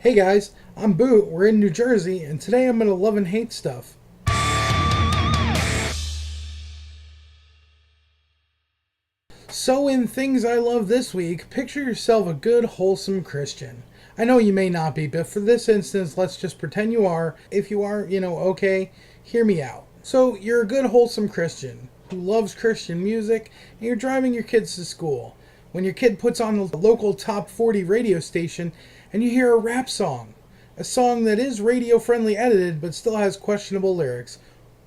Hey guys, I'm Boot, we're in New Jersey, and today I'm gonna love and hate stuff. So in Things I Love this week, picture yourself a good, wholesome Christian. I know you may not be, but for this instance, let's just pretend you are. If you are, okay, hear me out. So you're a good, wholesome Christian who loves Christian music, and you're driving your kids to school. When your kid puts on the local top 40 radio station, and you hear a rap song. A song that is radio-friendly edited, but still has questionable lyrics.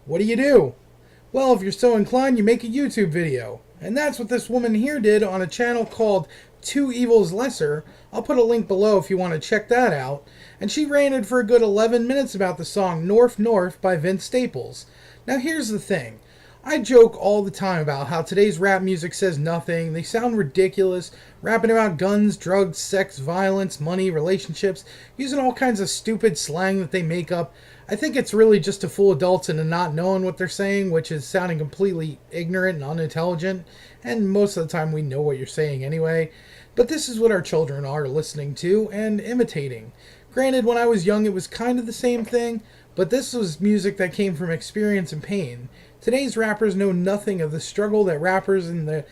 What do? Well, if you're so inclined, you make a YouTube video. And that's what this woman here did on a channel called Two Evils Lesser. I'll put a link below if you want to check that out. And she ranted for a good 11 minutes about the song Norf Norf by Vince Staples. Now here's the thing. I joke all the time about how today's rap music says nothing, they sound ridiculous, rapping about guns, drugs, sex, violence, money, relationships, using all kinds of stupid slang that they make up. I think it's really just to fool adults into not knowing what they're saying, which is sounding completely ignorant and unintelligent, and most of the time we know what you're saying anyway. But this is what our children are listening to and imitating. Granted, when I was young it was kind of the same thing, but this was music that came from experience and pain. Today's rappers know nothing of the struggle that rappers in the,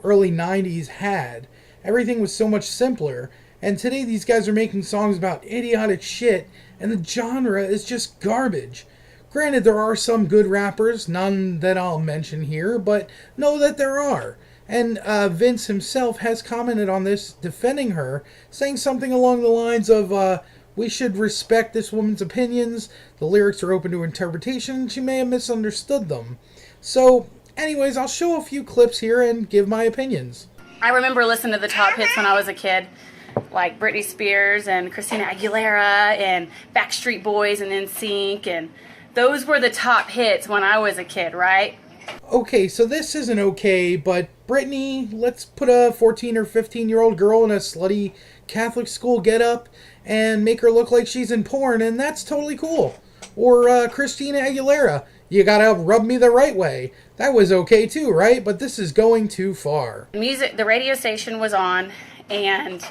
early 90s had. Everything was so much simpler, and today these guys are making songs about idiotic shit, and the genre is just garbage. Granted, there are some good rappers, none that I'll mention here, but know that there are. And Vince himself has commented on this, defending her, saying something along the lines of, we should respect this woman's opinions. The lyrics are open to interpretation. She may have misunderstood them. So, anyways, I'll show a few clips here and give my opinions. I remember listening to the top hits when I was a kid, like Britney Spears and Christina Aguilera and Backstreet Boys and NSYNC, and those were the top hits when I was a kid, right? Okay, so this isn't okay, but Britney, let's put a 14 or 15-year-old girl in a slutty Catholic school getup and make her look like she's in porn, and that's totally cool. Or Christina Aguilera, you gotta rub me the right way. That was okay too, right? But this is going too far. Music, the radio station was on, and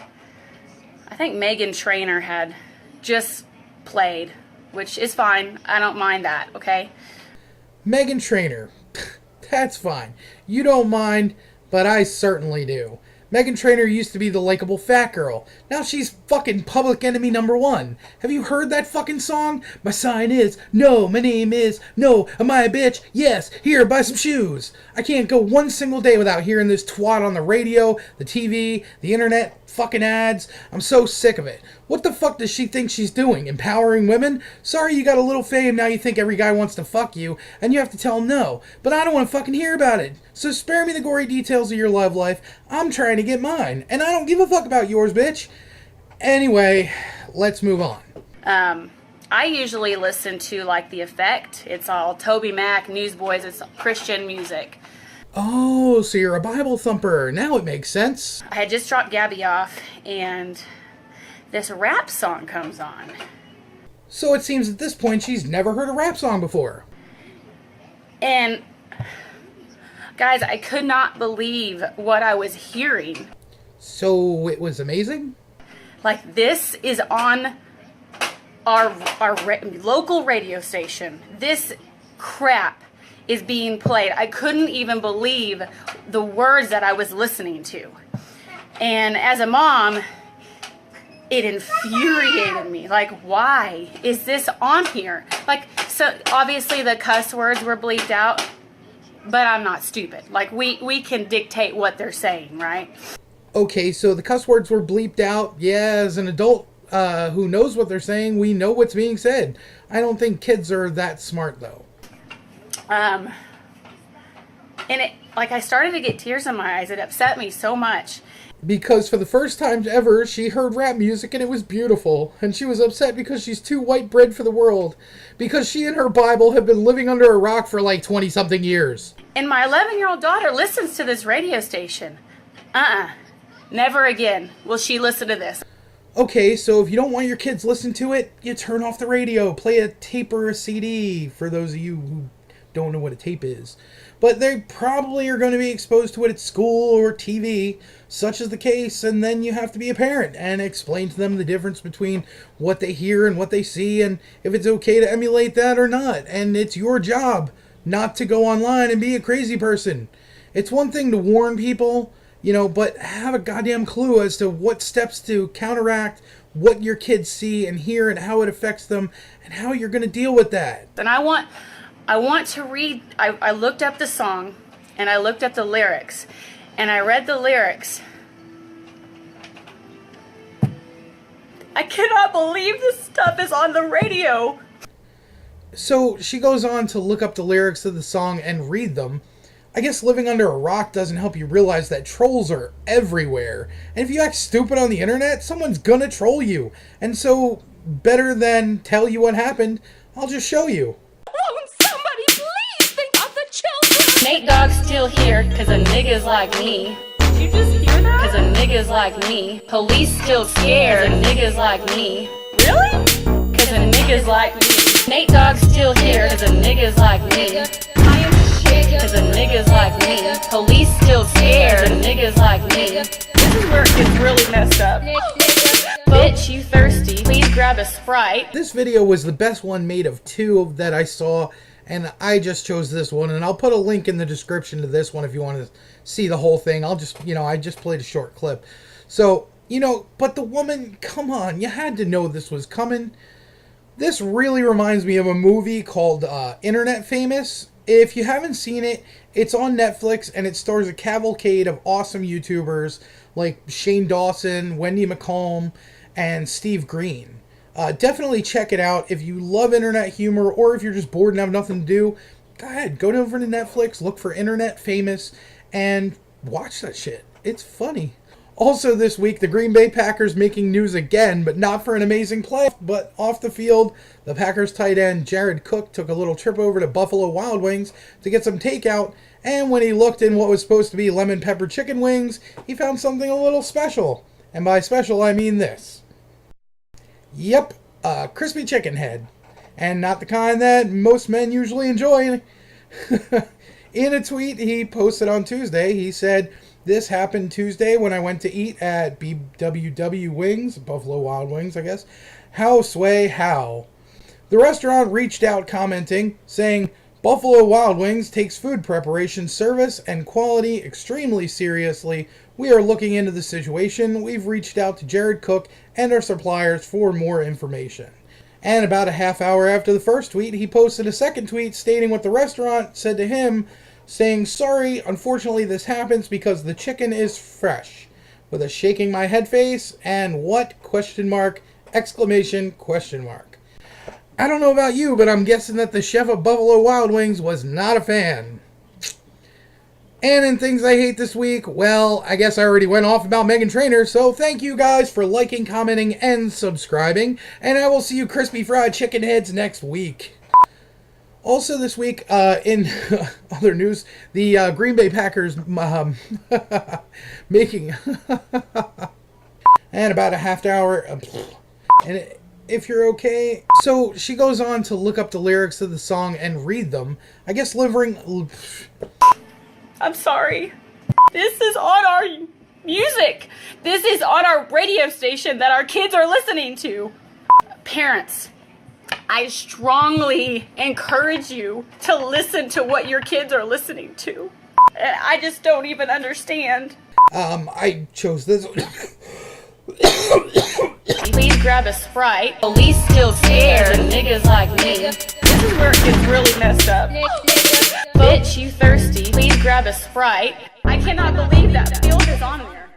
I think Meghan Trainor had just played, which is fine. I don't mind that, okay? Meghan Trainor. That's fine. You don't mind, but I certainly do. Meghan Trainor used to be the likable fat girl. Now she's fucking public enemy number one. Have you heard that fucking song? My sign is no, my name is no, am I a bitch? Yes, here, buy some shoes. I can't go one single day without hearing this twat on the radio, the TV, the internet, fucking ads. I'm so sick of it. What the fuck does she think she's doing? Empowering women? Sorry you got a little fame, now you think every guy wants to fuck you, and you have to tell him no. But I don't want to fucking hear about it. So spare me the gory details of your love life. I'm trying to get mine, and I don't give a fuck about yours, bitch. Anyway, let's move on. I usually listen to, like, The Effect. It's all Toby Mac, Newsboys, it's Christian music. Oh, so you're a Bible thumper. Now it makes sense. I had just dropped Gabby off, and this rap song comes on. So it seems at this point she's never heard a rap song before. And, guys, I could not believe what I was hearing. So it was amazing? Like, this is on our local radio station. This crap is being played. I couldn't even believe the words that I was listening to. And as a mom, it infuriated me. Like, why is this on here? Like, so obviously the cuss words were bleeped out, but I'm not stupid. Like, we can dictate what they're saying, right? Okay, so the cuss words were bleeped out. Yeah, as an adult who knows what they're saying, we know what's being said. I don't think kids are that smart, though. And it, like, I started to get tears in my eyes. It upset me so much. Because for the first time ever, she heard rap music and it was beautiful. And she was upset because she's too white bread for the world. Because she and her Bible have been living under a rock for like 20-something years. And my 11-year-old daughter listens to this radio station. Never again will she listen to this. Okay, so if you don't want your kids listening to it, you turn off the radio, play a tape or a CD, for those of you who don't know what a tape is. But they probably are going to be exposed to it at school or TV, such is the case, and then you have to be a parent and explain to them the difference between what they hear and what they see, and if it's okay to emulate that or not. And it's your job not to go online and be a crazy person. It's one thing to warn people, but have a goddamn clue as to what steps to counteract what your kids see and hear and how it affects them and how you're going to deal with that. And I want to read, I looked up the song and I looked at the lyrics and I read the lyrics. I cannot believe this stuff is on the radio. So she goes on to look up the lyrics of the song and read them. I guess living under a rock doesn't help you realize that trolls are everywhere. And if you act stupid on the internet, someone's gonna troll you. And so, better than tell you what happened, I'll just show you. Won't somebody please think of the children? Nate Dogg's still here, cause a niggas like me. Did you just hear that? Cause a niggas like me. Police still scared, cause a niggas like me. Really? Cause a niggas like me. Nate Dogg's still here, cause a niggas like me. I am shaking. Cause a niggas like me. Police still scared, cause a niggas like me. This is where it gets really messed up. Bitch, you thirsty? Please grab a Sprite. This video was the best one made of two that I saw, and I just chose this one, and I'll put a link in the description to this one if you want to see the whole thing. I just played a short clip. So, but the woman, come on, you had to know this was coming. This really reminds me of a movie called Internet Famous. If you haven't seen it, it's on Netflix, and it stars a cavalcade of awesome YouTubers like Shane Dawson, Wendy McComb, and Steve Green. Definitely check it out. If you love internet humor, or if you're just bored and have nothing to do, go ahead, go over to Netflix, look for Internet Famous, and watch that shit. It's funny. Also this week, the Green Bay Packers making news again, but not for an amazing play, but off the field. The Packers tight end Jared Cook took a little trip over to Buffalo Wild Wings to get some takeout, and when he looked in what was supposed to be lemon pepper chicken wings, he found something a little special. And by special, I mean this. Yep, a crispy chicken head. And not the kind that most men usually enjoy. In a tweet he posted on Tuesday, he said, "This happened Tuesday when I went to eat at BWW Wings," Buffalo Wild Wings, I guess. "How sway, how." The restaurant reached out commenting, saying, "Buffalo Wild Wings takes food preparation service and quality extremely seriously. We are looking into the situation. We've reached out to Jared Cook and our suppliers for more information." And about a half hour after the first tweet, he posted a second tweet stating what the restaurant said to him, saying, "Sorry, unfortunately this happens because the chicken is fresh," with a shaking my head face and what ? Exclamation question mark. I don't know about you, but I'm guessing that the chef of Buffalo Wild Wings was not a fan. And in things I hate this week, well, I guess I already went off about Meghan Trainor, so thank you guys for liking, commenting, and subscribing, and I will see you crispy fried chicken heads next week. Also this week, in other news, the Green Bay Packers making... and about a half hour... and if you're okay... So she goes on to look up the lyrics of the song and read them. I guess I'm sorry. This is on our music. This is on our radio station that our kids are listening to. Parents, I strongly encourage you to listen to what your kids are listening to. I just don't even understand. I chose this. Please grab a Sprite. Police still scared, and niggas like me. This is where it gets really messed up. Bitch, you thirsty? Please grab a Sprite. I cannot believe that field is on there.